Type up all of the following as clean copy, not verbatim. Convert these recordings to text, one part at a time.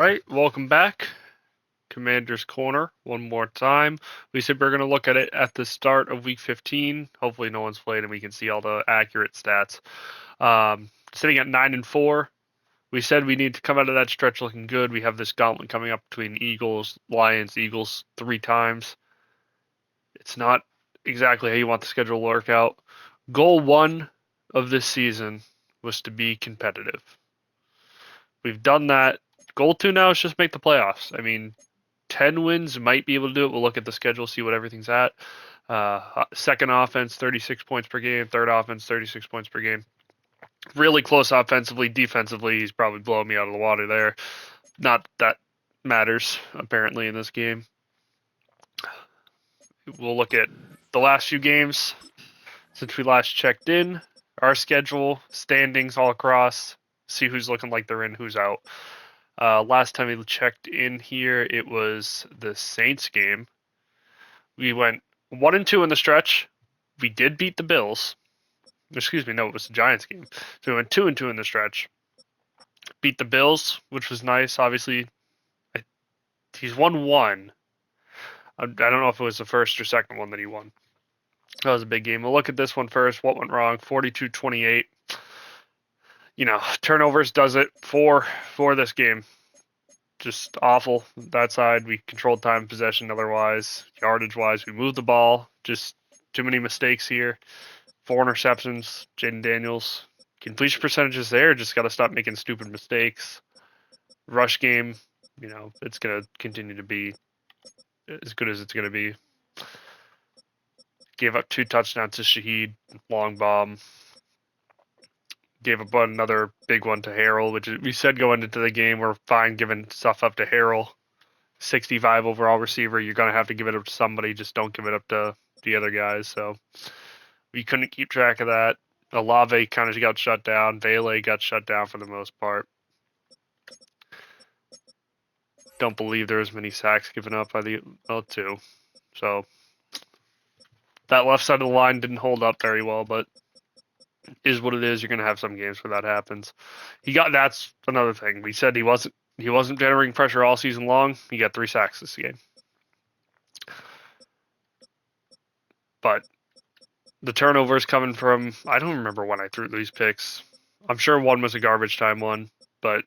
Right, welcome back. Commander's Corner, one more time. We said we're going to look at it at the start of week 15. Hopefully, no one's played and we can see all the accurate stats. Sitting at 9-4, we said we need to come out of that stretch looking good. We have this gauntlet coming up between Eagles, Lions, Eagles 3 times. It's not exactly how you want the schedule to work out. Goal one of this season was to be competitive. We've done that. Goal two now is just make the playoffs. I mean, 10 wins might be able to do it. We'll look at the schedule, see what everything's at. Second offense, 36 points per game. Third offense, 36 points per game. Really close offensively. Defensively, he's probably blowing me out of the water there. Not that matters, apparently, in this game. We'll look at the last few games since we last checked in, our schedule, standings all across, see who's looking like they're in, who's out. Last time we checked in here, it was the Saints game. We went 1-2 in the stretch. We did beat the Bills. Excuse me, no, it was the Giants game. So we went 2-2 in the stretch. Beat the Bills, which was nice. Obviously, he's won one. I don't know if it was the first or second one that he won. That was a big game. We'll look at this one first. What went wrong? 42-28. Turnovers does it for this game. Just awful. That side, we controlled time possession otherwise. Yardage wise, we moved the ball. Just too many mistakes here. 4 interceptions. Jayden Daniels. Completion percentages there. Just got to stop making stupid mistakes. Rush game, it's going to continue to be as good as it's going to be. Gave up 2 touchdowns to Shaheed. Long bomb. Gave up another big one to Harrell, which we said going into the game, we're fine giving stuff up to Harrell. 65 overall receiver. You're going to have to give it up to somebody. Just don't give it up to the other guys. So we couldn't keep track of that. Olave kind of got shut down. Vele got shut down for the most part. Don't believe there was many sacks given up by the 2. So that left side of the line didn't hold up very well, but is what it is. You're going to have some games where that happens. That's another thing. We said he wasn't generating pressure all season long. He got 3 sacks this game. But the turnovers coming from, I don't remember when I threw these picks. I'm sure one was a garbage time one, but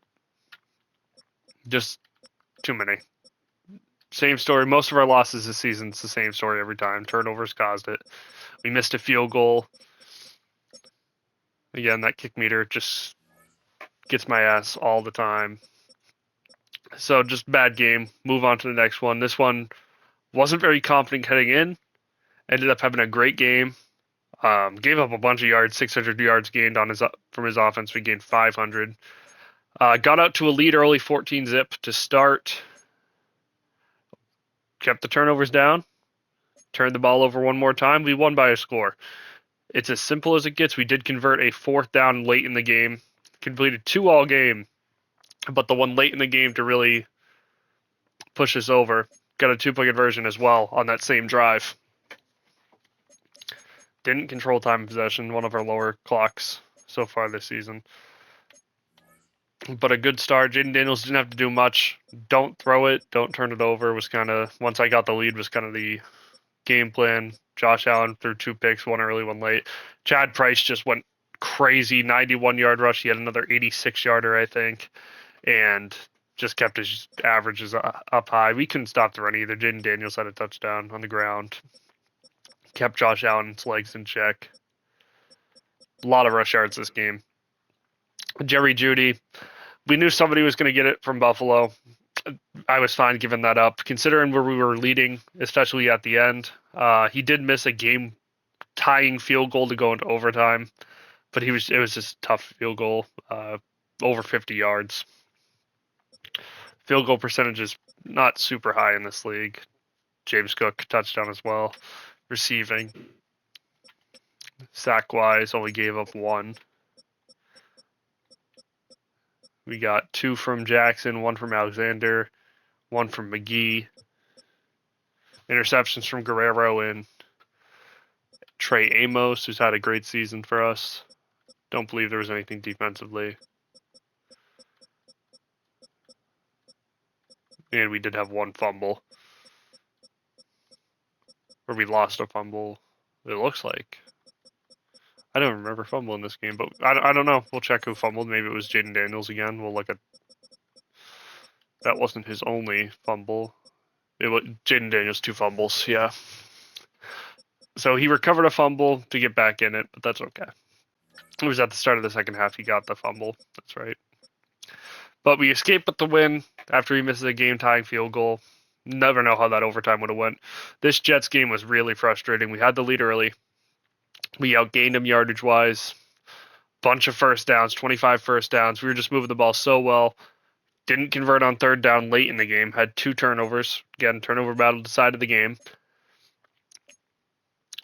just too many. Same story. Most of our losses this season, it's the same story every time. Turnovers caused it. We missed a field goal. Again, that kick meter just gets my ass all the time. So just bad game. Move on to the next one. This one wasn't very confident heading in. Ended up having a great game. Gave up a bunch of yards, 600 yards gained from his offense. We gained 500. Got out to a lead early, 14-zip to start. Kept the turnovers down. Turned the ball over one more time. We won by a score. It's as simple as it gets. We did convert a 4th down late in the game. Completed 2 all game, but the one late in the game to really push us over. Got a 2-point conversion as well on that same drive. Didn't control time of possession, one of our lower clocks so far this season. But a good start. Jayden Daniels didn't have to do much. Don't throw it. Don't turn it over. Was kind of, once I got the lead, was kind of the game plan. Josh Allen threw 2 picks, one early, one late. Chad Price just went crazy. 91-yard rush. He had another 86-yarder, I think. And just kept his averages up high. We couldn't stop the run either. Jayden Daniels had a touchdown on the ground. Kept Josh Allen's legs in check. A lot of rush yards this game. Jerry Jeudy, we knew somebody was going to get it from Buffalo. I was fine giving that up, considering where we were leading, especially at the end. He did miss a game-tying field goal to go into overtime, but it was just a tough field goal, over 50 yards. Field goal percentage is not super high in this league. James Cook touchdown as well. Receiving. Sack-wise, only gave up 1. We got 2 from Jackson, 1 from Alexander, 1 from McGee. Interceptions from Guerrero and Trey Amos, who's had a great season for us. Don't believe there was anything defensively. and we did have one fumble. Or we lost a fumble, it looks like. I don't remember fumbling this game, but I don't know. We'll check who fumbled. Maybe it was Jaden Daniels again. We'll look at... That wasn't his only fumble. It was Jaden Daniels, 2 fumbles, yeah. So he recovered a fumble to get back in it, but that's okay. It was at the start of the second half he got the fumble. That's right. But we escaped with the win after he misses a game-tying field goal. Never know how that overtime would have went. This Jets game was really frustrating. We had the lead early. We outgained him yardage-wise. Bunch of first downs, 25 first downs. We were just moving the ball so well. Didn't convert on third down late in the game. Had 2 turnovers. Again, turnover battle decided the game.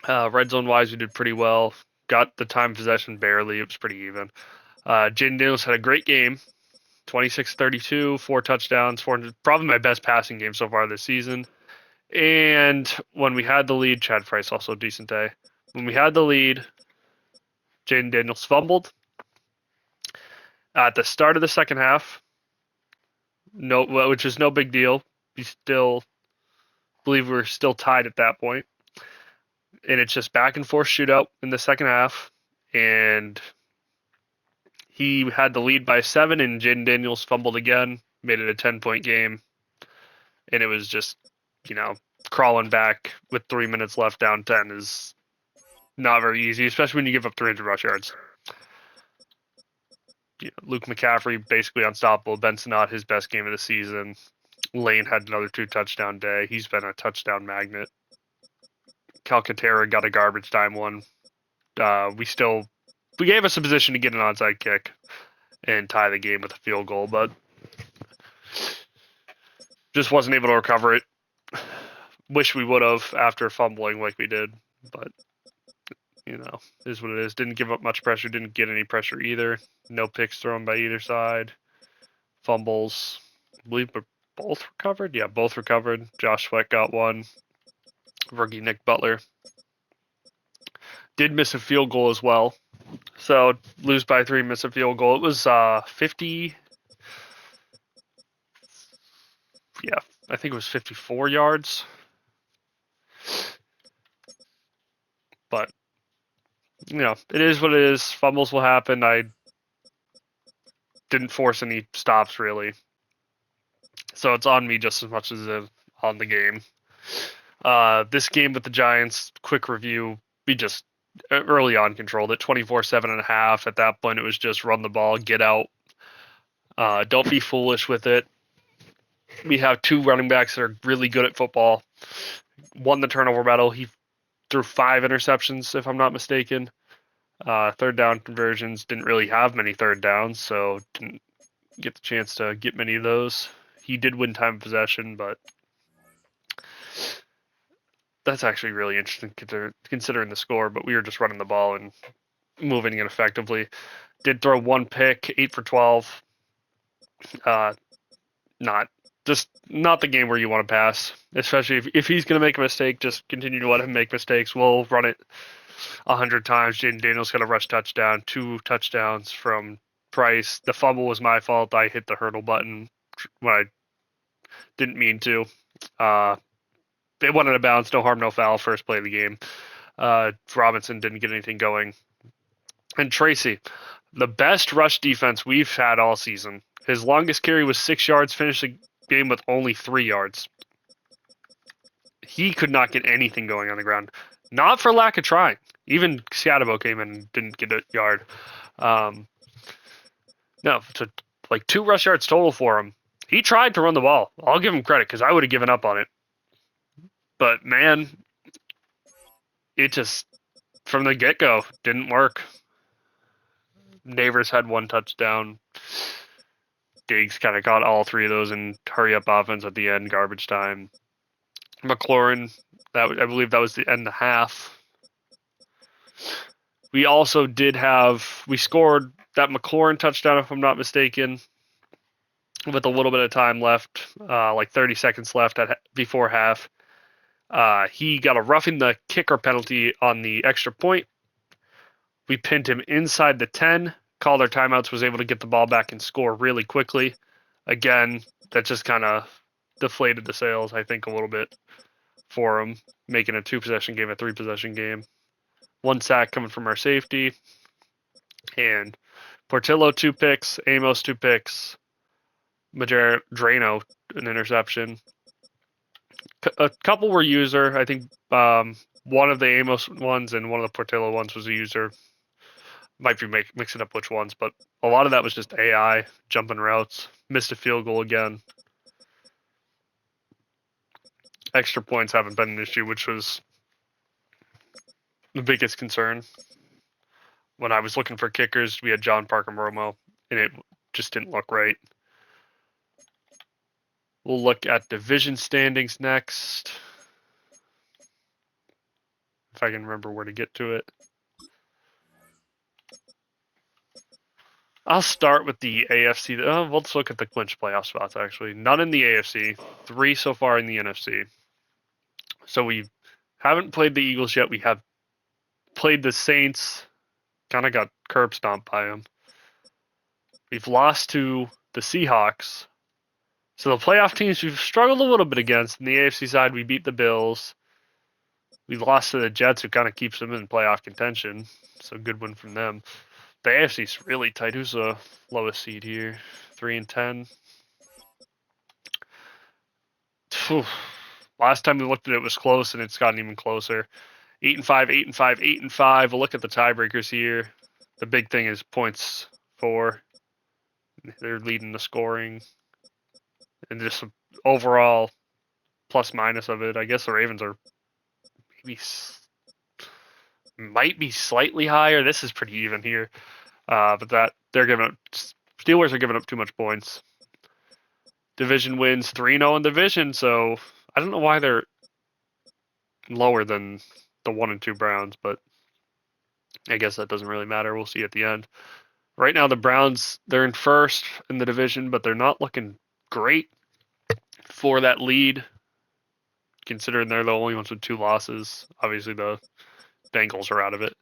Red zone-wise, we did pretty well. Got the time possession barely. It was pretty even. Jaden Daniels had a great game. 26-32, 4 touchdowns, 400, probably my best passing game so far this season. And when we had the lead, Chad Price also a decent day. When we had the lead, Jaden Daniels fumbled at the start of the second half. Which is no big deal. We still believe we're still tied at that point. And it's just back and forth shootout in the second half. And he had the lead by 7, and Jaden Daniels fumbled again, made it a 10-point game. And it was just, crawling back with 3 minutes left down 10 is not very easy, especially when you give up 300 rush yards. Luke McCaffrey, basically unstoppable. Ben Sinnott, his best game of the season. Lane had another 2 touchdown day. He's been a touchdown magnet. Calcaterra got a garbage time one. We gave us a position to get an onside kick and tie the game with a field goal, but just wasn't able to recover it. Wish we would have after fumbling like we did, but is what it is. Didn't give up much pressure, didn't get any pressure either. No picks thrown by either side. Fumbles, I believe we're both recovered. Yeah, both recovered. Josh Sweat got one. Rookie Nick Butler did miss a field goal as well. So lose by 3, miss a field goal. It was 50. Yeah, I think it was 54 yards. But it is what it is. Fumbles will happen. I didn't force any stops really, so it's on me just as much as on the game. This game with the Giants, quick review. We just early on controlled it 24-7.5. At that point, it was just run the ball, get out. Don't be foolish with it. We have 2 running backs that are really good at football. Won the turnover battle. He threw 5 interceptions, if I'm not mistaken. Third down conversions, didn't really have many third downs, so didn't get the chance to get many of those. He did win time of possession, but that's actually really interesting considering the score, but we were just running the ball and moving it effectively. Did throw 1 pick, 8 for 12. Not the game where you want to pass, especially if he's going to make a mistake, just continue to let him make mistakes. We'll run it 100 times. Jaden Daniels got a rush touchdown, 2 touchdowns from Price. The fumble was my fault. I hit the hurdle button when I didn't mean to. It went out of bounds, no harm, no foul, first play of the game. Robinson didn't get anything going. And Tracy, the best rush defense we've had all season. His longest carry was 6 yards, finished the game with only 3 yards. He could not get anything going on the ground. Not for lack of trying. Even Scatabo came in and didn't get a yard. No, to 2 rush yards total for him. He tried to run the ball. I'll give him credit because I would have given up on it. But, man, it just, from the get-go, didn't work. Neighbors had 1 touchdown. Diggs kind of got all 3 of those in hurry-up offense at the end, garbage time. McLaurin, I believe that was the end of the half. We also we scored that McLaurin touchdown, if I'm not mistaken, with a little bit of time left, 30 seconds left before half. He got a roughing the kicker penalty on the extra point. We pinned him inside the 10, called our timeouts, was able to get the ball back and score really quickly. Again, that just kind of deflated the sales, I think, a little bit for them, making a 2-possession game a 3-possession game. 1 sack coming from our safety, and Portillo 2 picks, Amos 2 picks, Drano an interception. A couple were user. I think one of the Amos ones and one of the Portillo ones was a user. Might be mixing up which ones, but a lot of that was just AI jumping routes. Missed a field goal again. Extra points haven't been an issue, which was the biggest concern. When I was looking for kickers, we had John Parker Moromo, and it just didn't look right. We'll look at division standings next. If I can remember where to get to it. I'll start with the AFC. Let's look at the clinch playoff spots, actually. None in the AFC. 3 so far in the NFC. So we haven't played the Eagles yet. We have played the Saints. Kind of got curb stomped by them. We've lost to the Seahawks. So the playoff teams we've struggled a little bit against. In the AFC side, we beat the Bills. We lost to the Jets, who kind of keeps them in playoff contention. So good win from them. The AFC's really tight. Who's the lowest seed here? 3 and 10. Whew. Last time we looked at it, it was close, and it's gotten even closer. 8 and 5, 8 and 5, 8 and 5. We'll look at the tiebreakers here. The big thing is points for. They're leading the scoring. And just overall plus minus of it. I guess the Ravens are might be slightly higher. This is pretty even here. But that they're giving up. Steelers are giving up too much points. Division wins 3-0 in division, so I don't know why they're lower than the 1 and 2 Browns, but I guess that doesn't really matter. We'll see at the end. Right now, the Browns, they're in first in the division, but they're not looking great for that lead, considering they're the only ones with 2 losses. Obviously, the Bengals are out of it.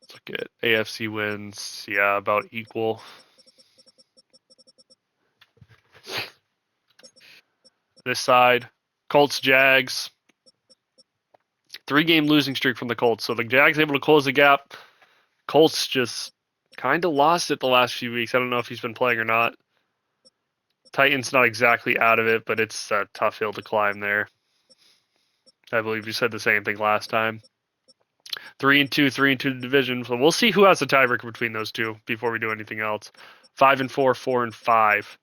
Let's look at AFC wins. Yeah, about equal. This side, Colts, Jags. 3-game losing streak from the Colts. So the Jags able to close the gap. Colts just kind of lost it the last few weeks. I don't know if he's been playing or not. Titans not exactly out of it, but it's a tough hill to climb there. I believe you said the same thing last time. 3 and 2, 3 and 2 division. So we'll see who has the tiebreaker between those two before we do anything else. 5 and 4, 4 and 5.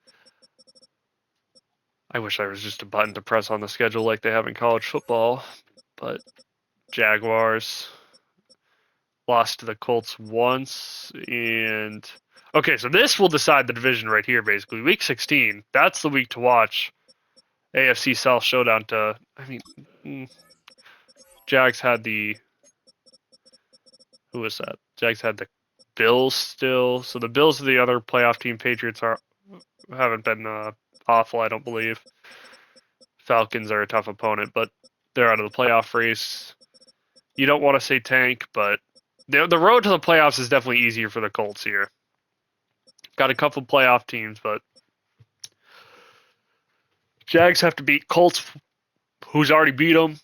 I wish there was just a button to press on the schedule like they have in college football, but Jaguars lost to the Colts once, and okay, so this will decide the division right here, basically. Week 16, that's the week to watch. AFC South showdown Jags had the, who was that? Jags had the Bills still, so the Bills are the other playoff team. Patriots haven't been awful, I don't believe. Falcons are a tough opponent, but they're out of the playoff race. You don't want to say tank, but the road to the playoffs is definitely easier for the Colts here. Got a couple playoff teams, but Jags have to beat Colts, who's already beat them.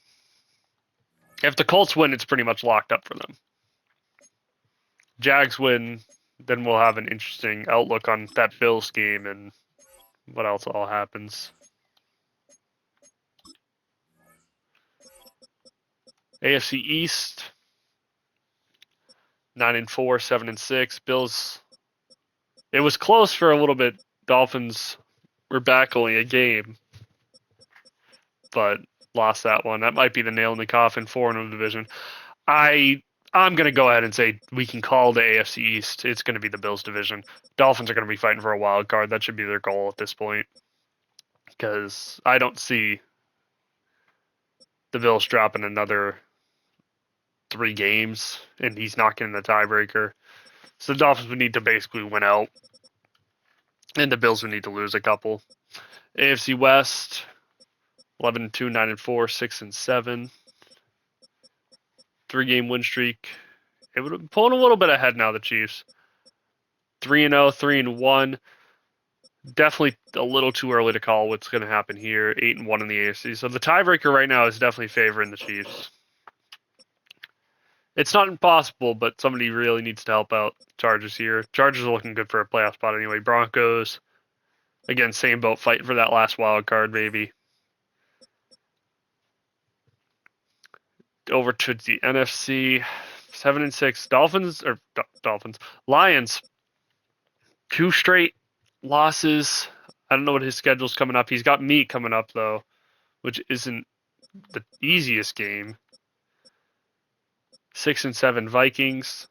If the Colts win, it's pretty much locked up for them. Jags win, then we'll have an interesting outlook on that Bills game and what else all happens. AFC East, 9 and 4, 7 and 6. Bills. It was close for a little bit. Dolphins were back only a game, but lost that one. That might be the nail in the coffin for in the division. I'm going to go ahead and say we can call the AFC East. It's going to be the Bills division. Dolphins are going to be fighting for a wild card. That should be their goal at this point, because I don't see the Bills dropping another 3 games, and he's not getting the tiebreaker. So the Dolphins would need to basically win out, and the Bills would need to lose a couple. AFC West, 11 and 2, 9 and 4, 6 and 7. 3-game win streak. It would have pulling a little bit ahead now, the Chiefs. 3 and 0, 3 and 1. Definitely a little too early to call what's going to happen here. 8-1 in the AFC. So the tiebreaker right now is definitely favoring the Chiefs. It's not impossible, but somebody really needs to help out Chargers here. Chargers are looking good for a playoff spot anyway. Broncos, again, same boat, fighting for that last wild card, maybe. Over to the NFC, 7-6. Dolphins, Lions, 2 straight losses. I don't know what his schedule's coming up. He's got me coming up though, which isn't the easiest game. 6-7 Vikings.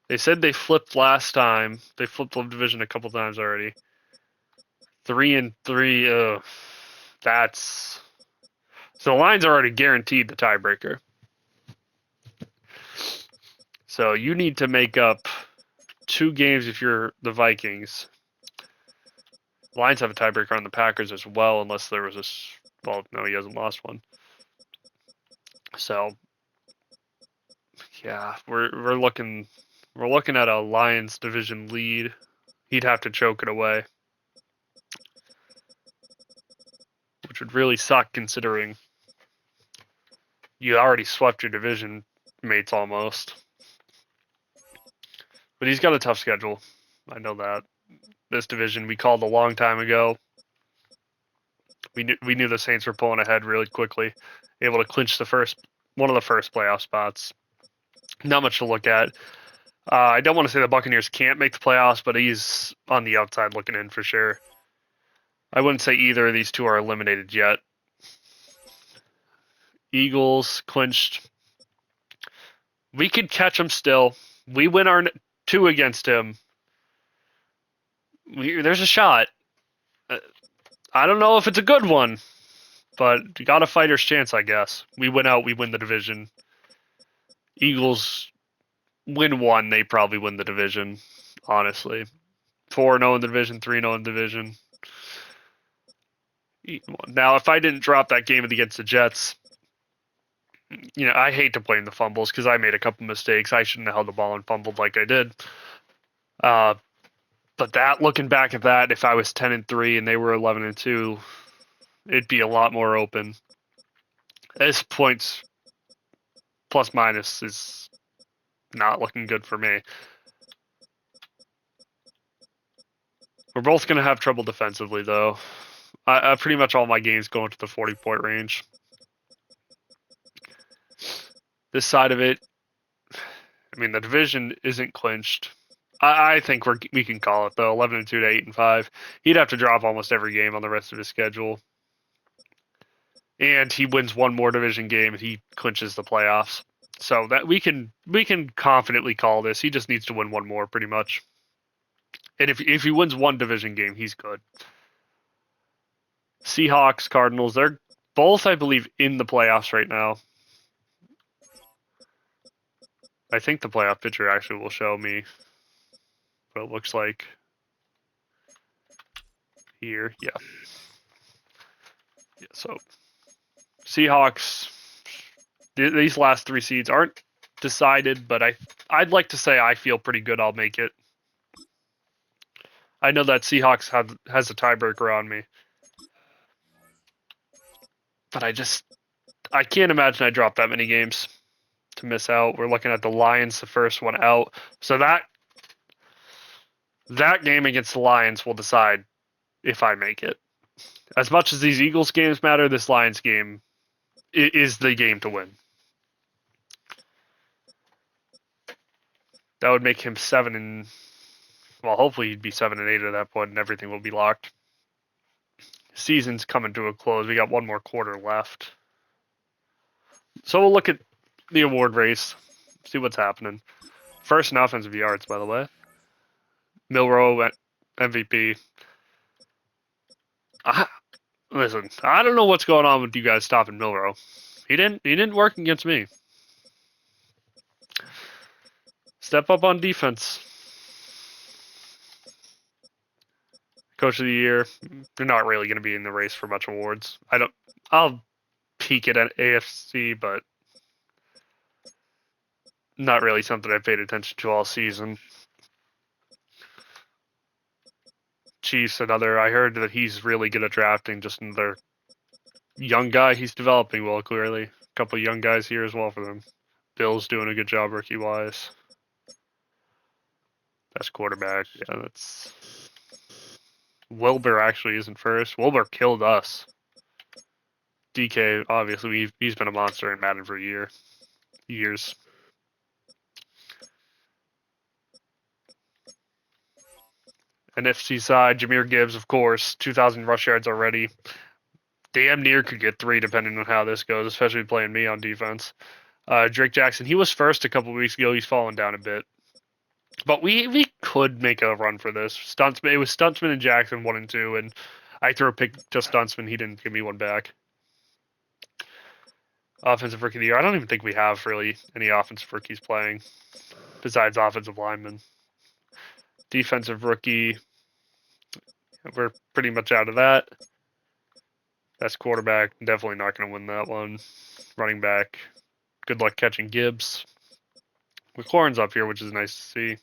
They said they flipped last time. They flipped the division a couple times already. 3-3. That's so the Lions are already guaranteed the tiebreaker. So you need to make up 2 games if you're the Vikings. The Lions have a tiebreaker on the Packers as well, unless there was this. Well, no, he hasn't lost one. So yeah, we're looking at a Lions division lead. He'd have to choke it away, which would really suck considering you already swept your division mates almost. But he's got a tough schedule. I know that. This division we called a long time ago. We knew the Saints were pulling ahead really quickly, able to clinch one of the first playoff spots. Not much to look at. I don't want to say the Buccaneers can't make the playoffs, but he's on the outside looking in for sure. I wouldn't say either of these two are eliminated yet. Eagles clinched. We could catch them still. We win our 2 against him. There's a shot. I don't know if it's a good one, but you got a fighter's chance, I guess. We win out, we win the division. Eagles win 1, they probably win the division, honestly. 4-0 in the division, 3-0 in the division. Now, if I didn't drop that game against the Jets, I hate to blame the fumbles because I made a couple mistakes. I shouldn't have held the ball and fumbled like I did. But looking back at that, if I was 10-3 and they were 11-2, it'd be a lot more open. This points plus minus is not looking good for me. We're both going to have trouble defensively, though. I pretty much all my games go into the 40-point range. This side of it, I mean, the division isn't clinched. I think we can call it, though. 11-2 to 8-5. He'd have to drop almost every game on the rest of his schedule. And he wins 1 more division game and he clinches the playoffs. So that we can confidently call this. He just needs to win 1 more, pretty much. And if he wins 1 division game, he's good. Seahawks, Cardinals, they're both, I believe, in the playoffs right now. I think the playoff picture actually will show me what it looks like here. Yeah. So Seahawks, these last 3 seeds aren't decided, but I'd like to say I feel pretty good I'll make it. I know that Seahawks has a tiebreaker on me. But I can't imagine I dropped that many games to miss out. We're looking at the Lions, the first one out. So that game against the Lions will decide if I make it. As much as these Eagles games matter, this Lions game is the game to win. That would make him 7 well, hopefully he'd be 7-8 at that point, and everything will be locked. Season's coming to a close. We got 1 more quarter left. So we'll look at the award race, see what's happening. First in offensive yards, by the way. Milroe at MVP. Listen, I don't know what's going on with you guys stopping Milroe. He didn't work against me. Step up on defense. Coach of the year. They're not really going to be in the race for much awards. I'll peek at AFC, but not really something I paid attention to all season. Chiefs, another. I heard that he's really good at drafting. Just another young guy. He's developing well, clearly. A couple young guys here as well for them. Bill's doing a good job rookie wise. Best quarterback. Yeah, that's. Wilbur actually isn't first. Wilbur killed us. DK, obviously, he's been a monster in Madden for years. NFC side, Jahmyr Gibbs, of course, 2,000 rush yards already. Damn near could get 3 depending on how this goes, especially playing me on defense. Drake Jackson, he was first a couple weeks ago. He's fallen down a bit. But we could make a run for this. Stuntsman, it was Stuntsman and Jackson 1 and 2, and I threw a pick to Stuntsman. He didn't give me one back. Offensive rookie of the year. I don't even think we have really any offensive rookies playing besides offensive linemen. Defensive rookie. We're pretty much out of that. Best quarterback. Definitely not going to win that one. Running back. Good luck catching Gibbs. McLaurin's up here, which is nice to see.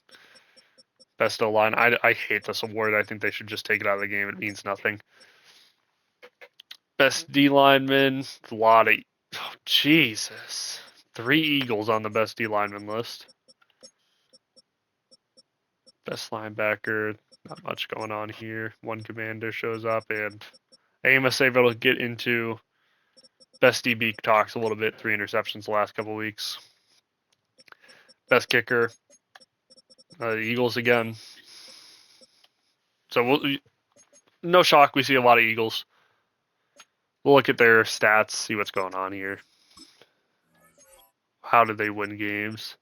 Best O-line. I hate this award. I think they should just take it out of the game. It means nothing. Best D lineman. A lot of. Oh, Jesus. 3 Eagles on the best D lineman list. Best linebacker. Not much going on here. 1 commander shows up, and Amos able to get into best DB talks a little bit. 3 interceptions the last couple weeks. Best kicker. The Eagles again. So no shock, we see a lot of Eagles. We'll look at their stats, see what's going on here. How did they win games?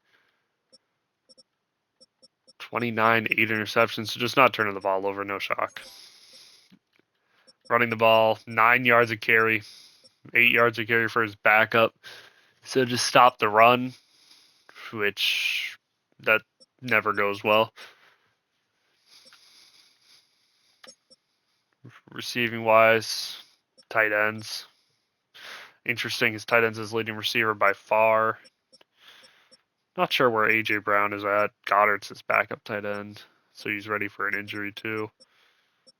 29, 8 interceptions, so just not turning the ball over, no shock. Running the ball, 9 yards a carry, 8 yards a carry for his backup. So just stop the run, which that never goes well. Receiving wise, tight ends. Interesting, his tight ends is leading receiver by far. Not sure where A.J. Brown is at. Goddard's his backup tight end, so he's ready for an injury too.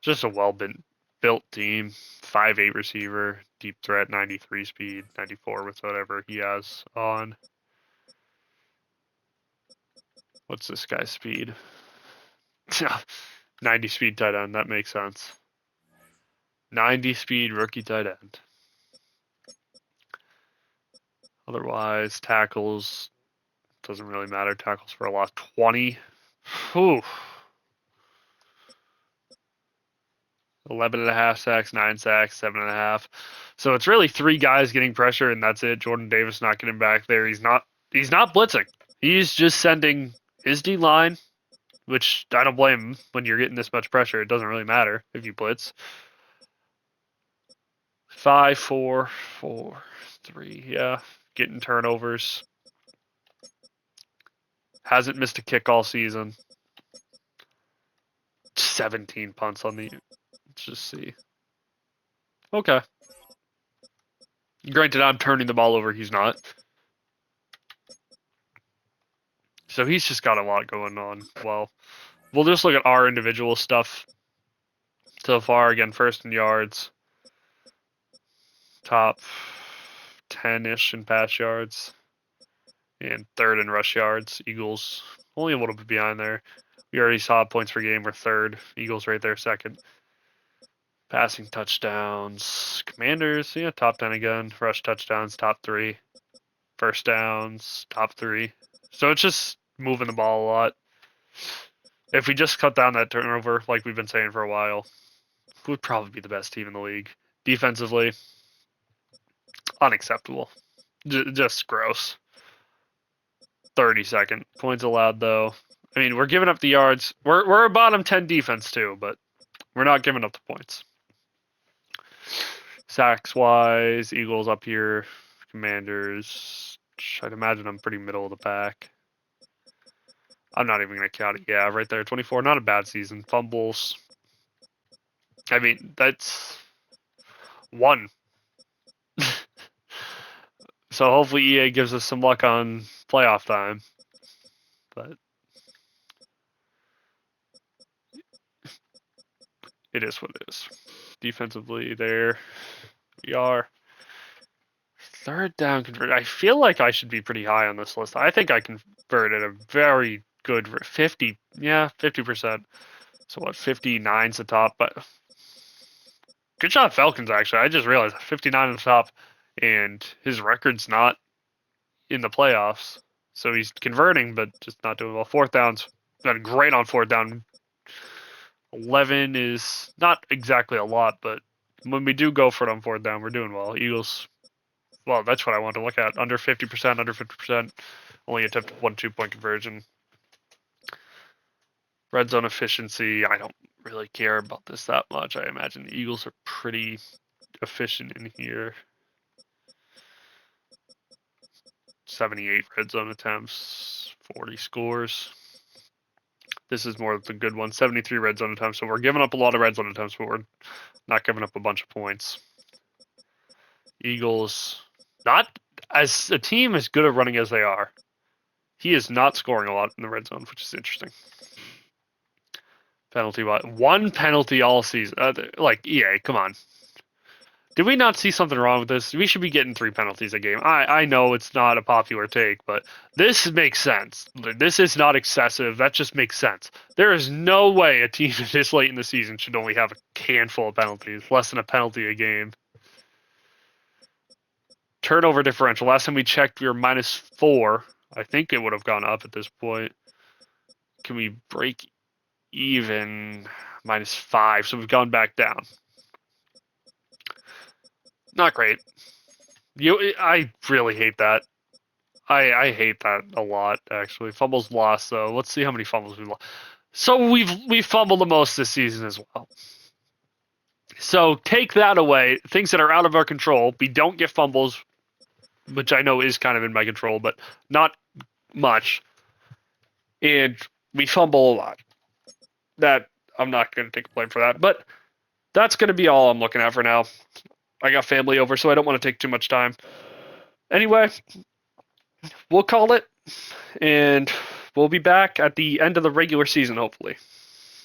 Just a well-built team. 5'8" receiver, deep threat, 93 speed, 94 with whatever he has on. What's this guy's speed? 90 speed tight end, that makes sense. 90 speed rookie tight end. Otherwise, tackles, doesn't really matter. Tackles for a loss, 20. Whew. 11.5 sacks, 9 sacks, 7.5. So it's really 3 guys getting pressure, and that's it. Jordan Davis not getting back there. He's not blitzing. He's just sending his D line, which I don't blame him when you're getting this much pressure. It doesn't really matter if you blitz. 5, 4, 4, 3. Yeah, getting turnovers. Hasn't missed a kick all season. 17 punts on the. Let's just see. Okay. Granted, I'm turning the ball over. He's not. So he's just got a lot going on. Well, we'll just look at our individual stuff so far. Again, first in yards. Top 10-ish in pass yards. And third in rush yards. Eagles only a little bit behind there. We already saw points per game. We're third. Eagles right there second. Passing touchdowns. Commanders, yeah, top 10 again. Rush touchdowns, top 3. First downs, top 3. So it's just moving the ball a lot. If we just cut down that turnover, like we've been saying for a while, we'd probably be the best team in the league. Defensively, unacceptable. Just gross. 32nd. Points allowed, though. I mean, we're giving up the yards. We're a bottom 10 defense, too, but we're not giving up the points. Sacks-wise, Eagles up here. Commanders, I'd imagine I'm pretty middle of the pack. I'm not even going to count it. Yeah, right there, 24. Not a bad season. Fumbles. I mean, that's 1. So hopefully EA gives us some luck on playoff time. But it is what it is. Defensively, there we are. Third down conversion. I feel like I should be pretty high on this list. I think I converted a very good 50. Yeah, 50%. So what? 59's the top, but good job, Falcons. Actually, I just realized 59 on the top, and his record's not in the playoffs. So he's converting, but just not doing well. Fourth down's been great on fourth down. 11 is not exactly a lot, but when we do go for it on fourth down, we're doing well. Eagles, well, that's what I want to look at. Under 50%, under 50%. Only attempted 1 2-point conversion. Red zone efficiency, I don't really care about this that much. I imagine the Eagles are pretty efficient in here. 78 red zone attempts, 40 scores. This is more of the good one. 73 red zone attempts. So we're giving up a lot of red zone attempts, but we're not giving up a bunch of points. Eagles, not as a team as good at running as they are. He is not scoring a lot in the red zone, which is interesting. Penalty, one penalty all season. Like, EA, come on. Did we not see something wrong with this? We should be getting 3 penalties a game. I know it's not a popular take, but this makes sense. This is not excessive. That just makes sense. There is no way a team this late in the season should only have a handful of penalties, less than a penalty a game. Turnover differential. Last time we checked, we were -4. I think it would have gone up at this point. Can we break even? -5. So we've gone back down. Not great. I really hate that. I hate that a lot, actually. Fumbles lost, though. Let's see how many fumbles we lost. So we've fumbled the most this season as well. So take that away. Things that are out of our control. We don't get fumbles, which I know is kind of in my control, but not much. And we fumble a lot. That I'm not going to take blame for that, but that's going to be all I'm looking at for now. I got family over, so I don't want to take too much time. Anyway, we'll call it, and we'll be back at the end of the regular season, hopefully.